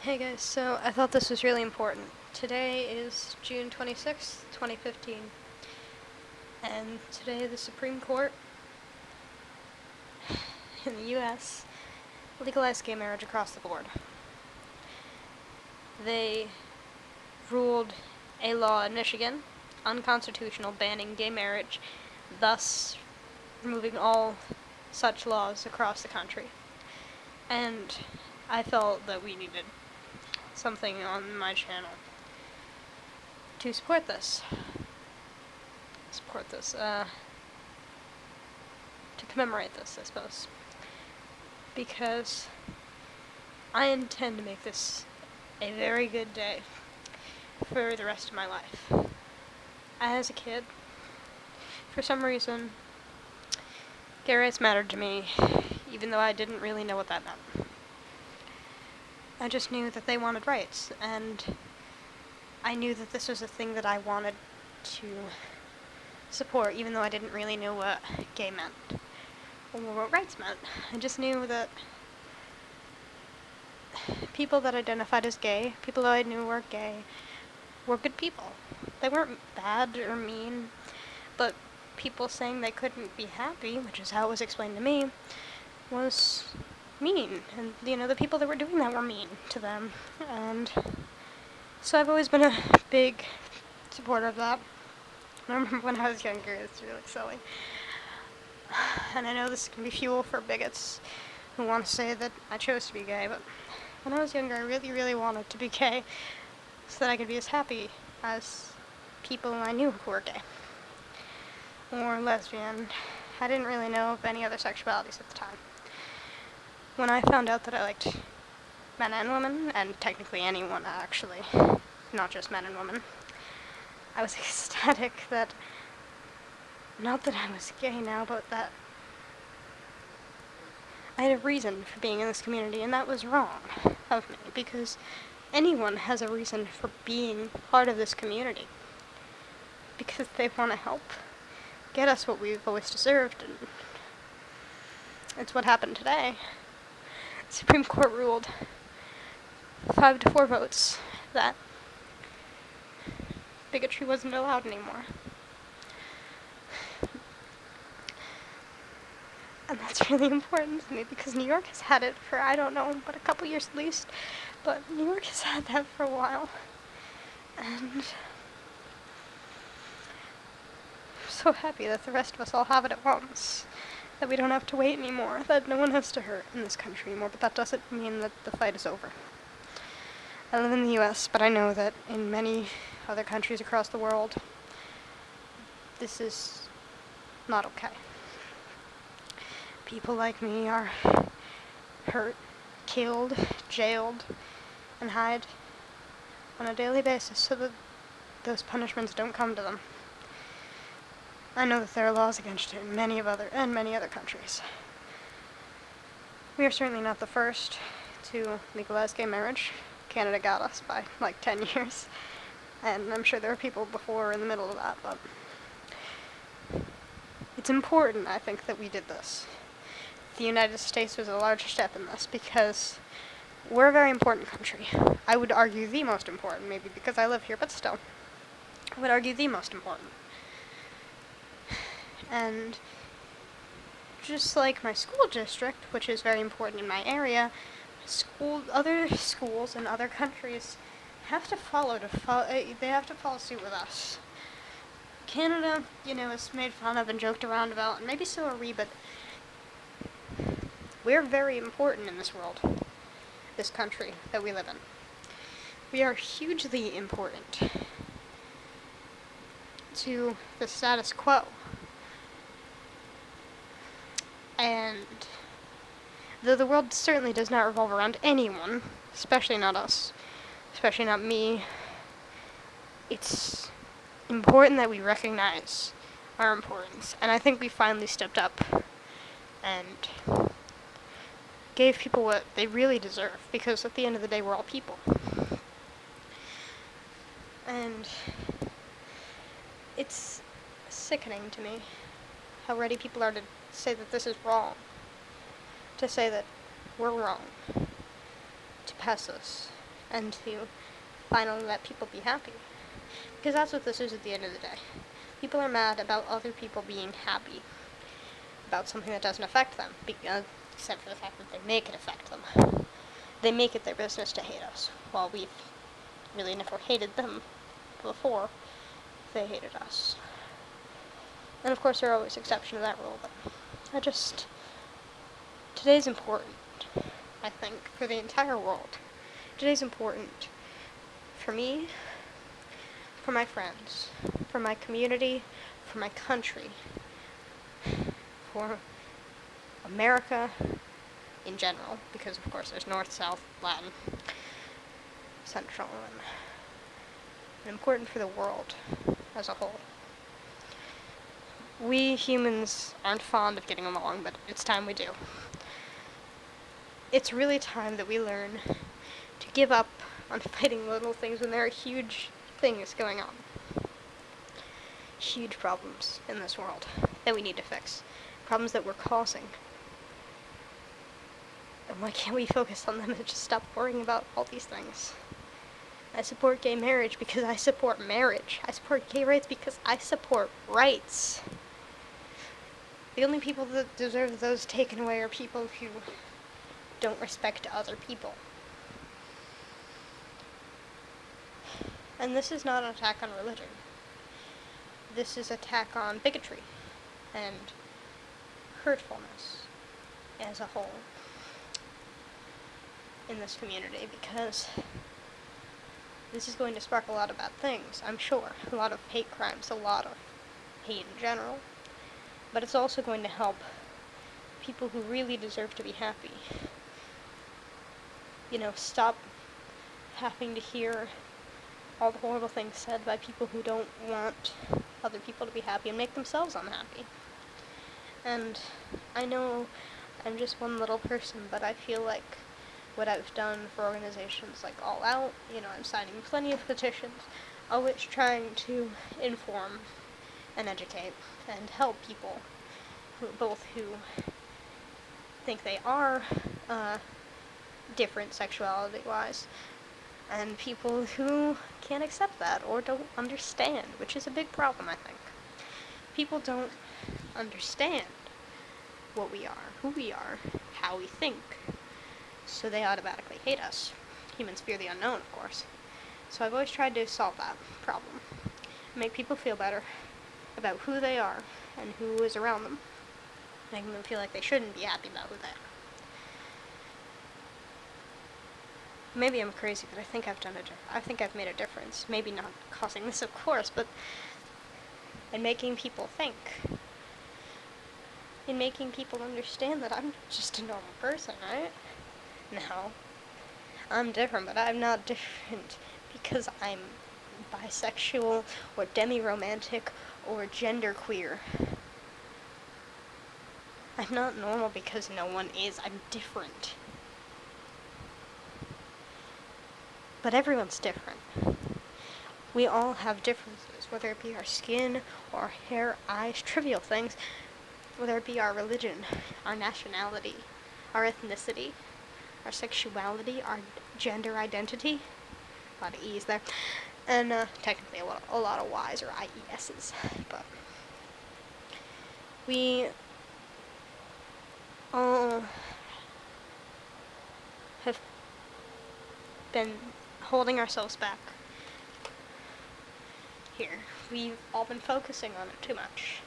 Hey guys, so I thought this was really important. Today is June 26th, 2015, and today the Supreme Court in the U.S. legalized gay marriage across the board. They ruled a law in Michigan unconstitutional, banning gay marriage, thus removing all such laws across the country. And I felt that we needed something on my channel to support this. To commemorate this, I suppose. Because I intend to make this a very good day for the rest of my life. As a kid, for some reason, gay rights mattered to me, even though I didn't really know what that meant. I just knew that they wanted rights, and I knew that this was a thing that I wanted to support, even though I didn't really know what gay meant, or what rights meant. I just knew that people that identified as gay, people that I knew were gay, were good people. They weren't bad or mean, but people saying they couldn't be happy, which is how it was explained to me, was mean. And, the people that were doing that were mean to them. And so I've always been a big supporter of that. I remember when I was younger, it's really silly. And I know this can be fuel for bigots who want to say that I chose to be gay, but when I was younger, I really, really wanted to be gay so that I could be as happy as people I knew who were gay. Or lesbian. I didn't really know of any other sexualities at the time. When I found out that I liked men and women, and technically anyone actually, not just men and women, I was ecstatic that, not that I was gay now, but that I had a reason for being in this community, and that was wrong of me, because anyone has a reason for being part of this community. Because they want to help get us what we've always deserved, and it's what happened today. The Supreme Court ruled 5-4 votes that bigotry wasn't allowed anymore. And that's really important to me because New York has had it for, I don't know, but a couple years at least. But New York has had that for a while. And I'm so happy that the rest of us all have it at once. That we don't have to wait anymore. That no one has to hurt in this country anymore. But that doesn't mean that the fight is over. I live in the U.S., but I know that in many other countries across the world, this is not okay. People like me are hurt, killed, jailed, and hide on a daily basis so that those punishments don't come to them. I know that there are laws against it in many other countries. We are certainly not the first to legalize gay marriage. Canada got us by like 10 years, and I'm sure there were people before or in the middle of that, but it's important, I think, that we did this. The United States was a large step in this because we're a very important country. I would argue the most important, maybe because I live here, but still. I would argue the most important. And just like my school district, which is very important in my area, other schools in other countries have to they have to follow suit with us. Canada, is made fun of and joked around about, and maybe so are we, but we're very important in this world, this country that we live in. We are hugely important to the status quo. And though the world certainly does not revolve around anyone, especially not us, especially not me, it's important that we recognize our importance. And I think we finally stepped up and gave people what they really deserve, because at the end of the day, we're all people. And it's sickening to me how ready people are to say that this is wrong, to say that we're wrong, to pass this, and to finally let people be happy. Because that's what this is at the end of the day. People are mad about other people being happy about something that doesn't affect them, except for the fact that they make it affect them. They make it their business to hate us, while we've really never hated them before they hated us. And of course there are always exceptions to that rule, but today's important, I think, for the entire world. Today's important for me, for my friends, for my community, for my country, for America in general, because of course there's North, South, Latin, Central, and important for the world as a whole. We humans aren't fond of getting along, but it's time we do. It's really time that we learn to give up on fighting little things when there are huge things going on. Huge problems in this world that we need to fix. Problems that we're causing. And why can't we focus on them and just stop worrying about all these things? I support gay marriage because I support marriage. I support gay rights because I support rights. The only people that deserve those taken away are people who don't respect other people. And this is not an attack on religion. This is an attack on bigotry and hurtfulness as a whole in this community, because this is going to spark a lot of bad things, I'm sure. A lot of hate crimes, a lot of hate in general. But it's also going to help people who really deserve to be happy. Stop having to hear all the horrible things said by people who don't want other people to be happy and make themselves unhappy. And I know I'm just one little person, but I feel like what I've done for organizations like All Out, I'm signing plenty of petitions, always trying to inform and educate and help people who think they are different sexuality-wise, and people who can't accept that or don't understand, which is a big problem, I think. People don't understand what we are, who we are, how we think, so they automatically hate us. Humans fear the unknown, of course. So I've always tried to solve that problem, make people feel better about who they are and who is around them, making them feel like they shouldn't be happy about who they are. Maybe I'm crazy, but I think I've made a difference. Maybe not causing this, of course, but in making people think. In making people understand that I'm just a normal person, right? No. I'm different, but I'm not different because I'm bisexual or demi-romantic or genderqueer. I'm not normal because no one is. I'm different. But everyone's different. We all have differences, whether it be our skin, or hair, eyes, trivial things, whether it be our religion, our nationality, our ethnicity, our sexuality, our gender identity. A lot of E's there. And technically a lot of Y's or IES's. But we all have been holding ourselves back here. We've all been focusing on it too much.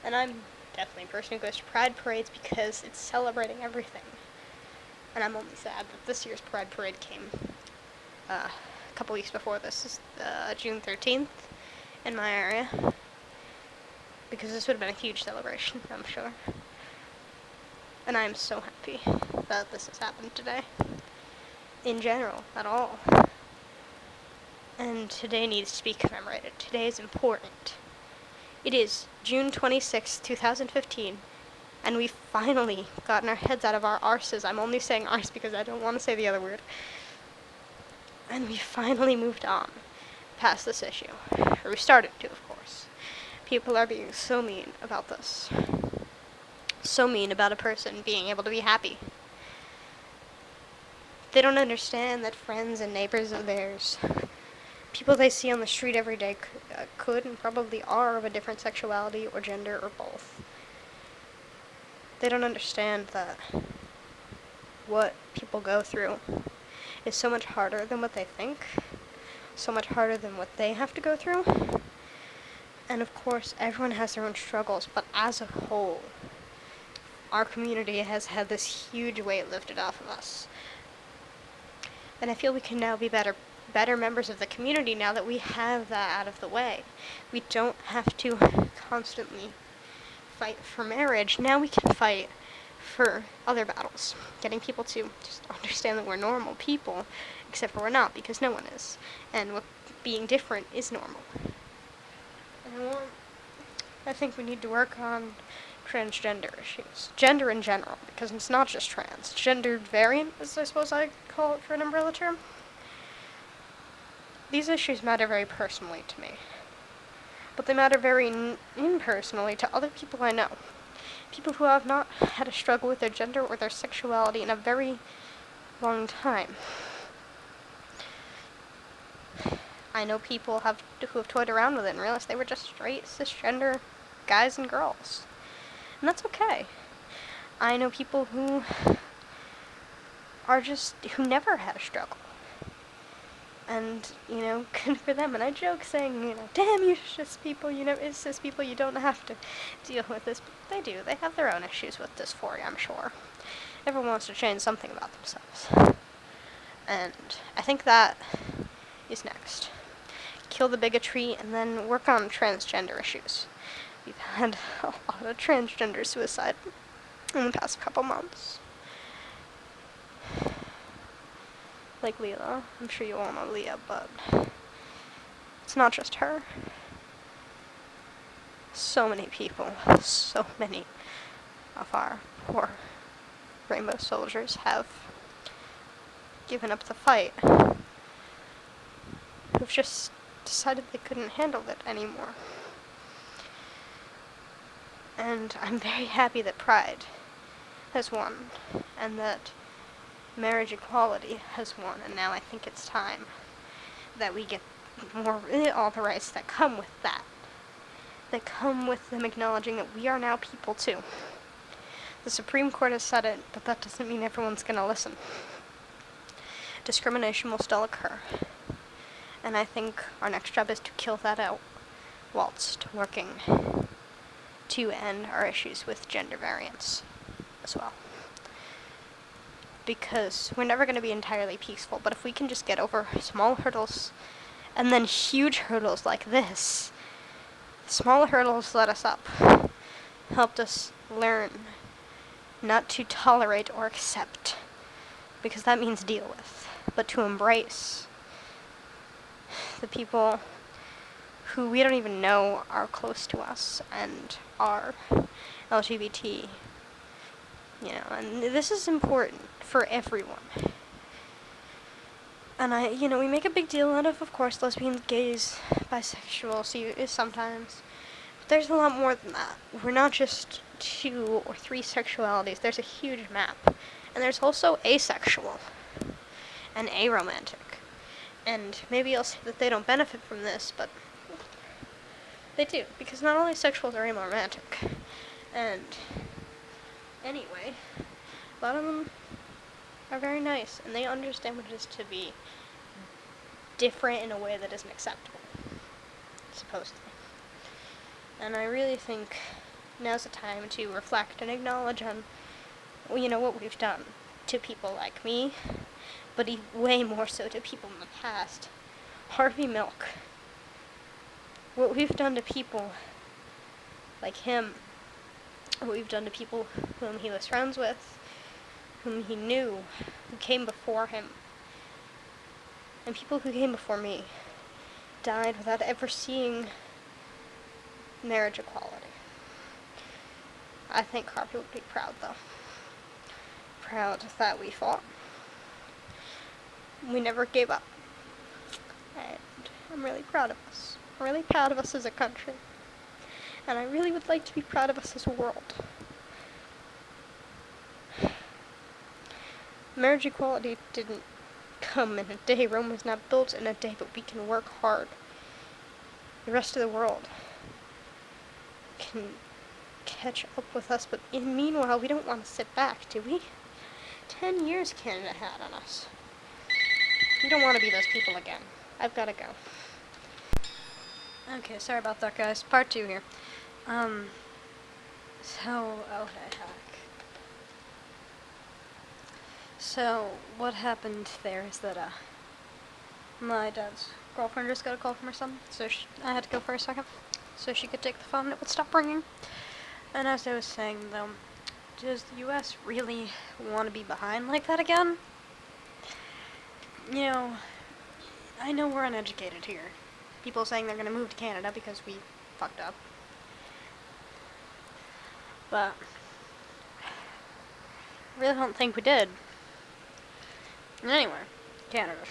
And I'm definitely a person who goes to Pride parades because it's celebrating everything. And I'm only sad that this year's Pride parade came a couple weeks before this, is June 13th in my area. Because this would have been a huge celebration, I'm sure. And I'm so happy that this has happened today. In general, at all. And today needs to be commemorated. Today is important. It is June 26, 2015, and we've finally gotten our heads out of our arses. I'm only saying arse because I don't want to say the other word. And we finally moved on past this issue. Or we started to, of course. People are being so mean about this. So mean about a person being able to be happy. They don't understand that friends and neighbors of theirs, people they see on the street every day, could and probably are of a different sexuality or gender or both. They don't understand that what people go through is so much harder than what they think, so much harder than what they have to go through. And of course, everyone has their own struggles, but as a whole, our community has had this huge weight lifted off of us. And I feel we can now be better members of the community now that we have that out of the way. We don't have to constantly fight for marriage. Now we can fight for other battles. Getting people to just understand that we're normal people, except for we're not, because no one is. And what being different is normal. I think we need to work on transgender issues. Gender in general, because it's not just trans. Gender variant, as I suppose I call it for an umbrella term. These issues matter very personally to me. But they matter very impersonally to other people I know. People who have not had a struggle with their gender or their sexuality in a very long time. I know people who have toyed around with it and realized they were just straight cisgender guys and girls. And that's okay. I know people who never had a struggle. And, good for them. And I joke saying, damn you cis people, it's cis people, you don't have to deal with this. But they do. They have their own issues with dysphoria, I'm sure. Everyone wants to change something about themselves. And I think that is next. Kill the bigotry and then work on transgender issues. We've had a lot of transgender suicide in the past couple months. Like Leela. I'm sure you all know Leah, but it's not just her. So many people, so many of our poor rainbow soldiers have given up the fight. Who've just decided they couldn't handle it anymore. And I'm very happy that Pride has won, and that marriage equality has won, and now I think it's time that we get all the rights that come with that. That come with them acknowledging that we are now people too. The Supreme Court has said it, but that doesn't mean everyone's gonna listen. Discrimination will still occur. And I think our next job is to kill that out, whilst working to end our issues with gender variance as well. Because we're never going to be entirely peaceful, but if we can just get over small hurdles, and then huge hurdles like this, small hurdles let us up, helped us learn not to tolerate or accept, because that means deal with, but to embrace the people who we don't even know are close to us and are LGBT. And this is important for everyone. And we make a big deal out of course, lesbians, gays, bisexual, sometimes. But there's a lot more than that. We're not just 2 or 3 sexualities. There's a huge map. And there's also asexual and aromantic. And maybe I'll say that they don't benefit from this, but they do, because not only sexuals are aromantic. And anyway, a lot of them are very nice, and they understand what it is to be different in a way that isn't acceptable, supposedly. And I really think now's the time to reflect and acknowledge on, what we've done to people like me, but way more so to people in the past. Harvey Milk. What we've done to people like him, what we've done to people whom he was friends with, whom he knew, who came before him, and people who came before me, died without ever seeing marriage equality. I think Harvey would be proud, though. Proud that we fought. We never gave up. And I'm really proud of us. I'm really proud of us as a country. And I really would like to be proud of us as a world. Marriage equality didn't come in a day. Rome was not built in a day, but we can work hard. The rest of the world can catch up with us, but meanwhile, we don't want to sit back, do we? 10 years Canada had on us. We don't want to be those people again. I've got to go. Okay, sorry about that, guys. Part 2 here. Oh the heck. So, what happened there is that, my dad's girlfriend just got a call from her son, so I had to go for a second, so she could take the phone and it would stop ringing. And as I was saying, though, does the U.S. really want to be behind like that again? You know, I know we're uneducated here. People saying they're going to move to Canada because we fucked up. But I really don't think we did. Anyway, Canada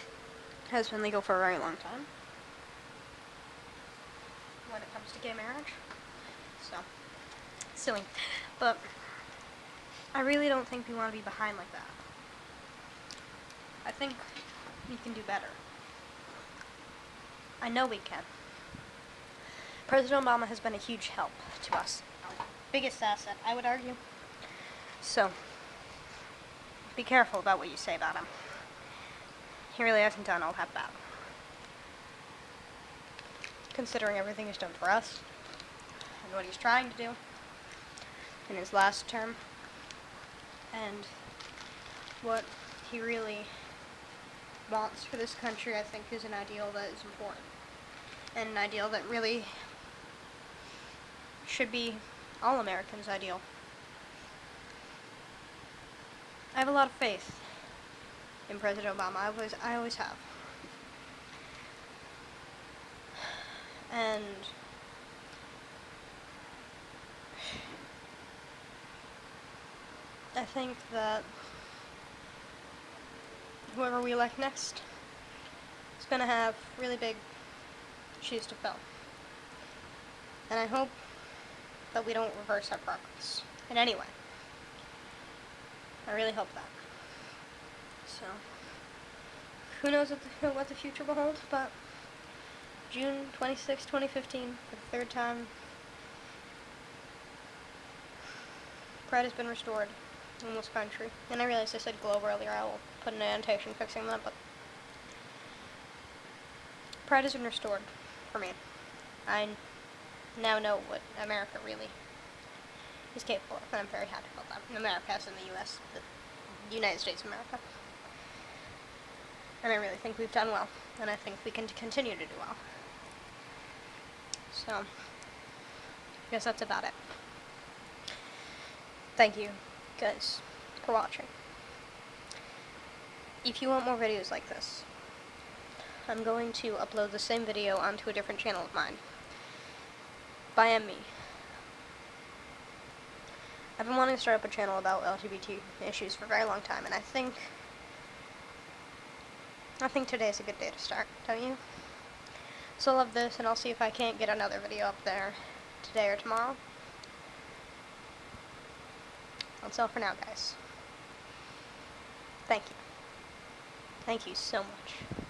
has been legal for a very long time when it comes to gay marriage. So, silly. But I really don't think we want to be behind like that. I think we can do better. I know we can. President Obama has been a huge help to us. Biggest asset, I would argue. So, be careful about what you say about him. He really hasn't done all that bad. Considering everything he's done for us, and what he's trying to do in his last term, and what he really wants for this country, I think is an ideal that is important. And an ideal that really should be all Americans' ideal. I have a lot of faith in President Obama. I always have. And I think that whoever we elect next is going to have really big shoes to fill. And I hope that we don't reverse our progress in any way. I really hope that. So, who knows what the future will hold, but June 26, 2015, for the third time, pride has been restored in this country. And I realized I said globe earlier. I will put an annotation fixing that, but pride has been restored for me. I now know what America really is capable of, and I'm very happy about that. And America as in the U.S., the United States of America. And I really think we've done well, and I think we can continue to do well. So, I guess that's about it. Thank you, guys, for watching. If you want more videos like this, I'm going to upload the same video onto a different channel of mine. By me. I've been wanting to start up a channel about LGBT issues for a very long time, and I think today's a good day to start, don't you? So I love this, and I'll see if I can't get another video up there today or tomorrow. That's all for now, guys. Thank you. Thank you so much.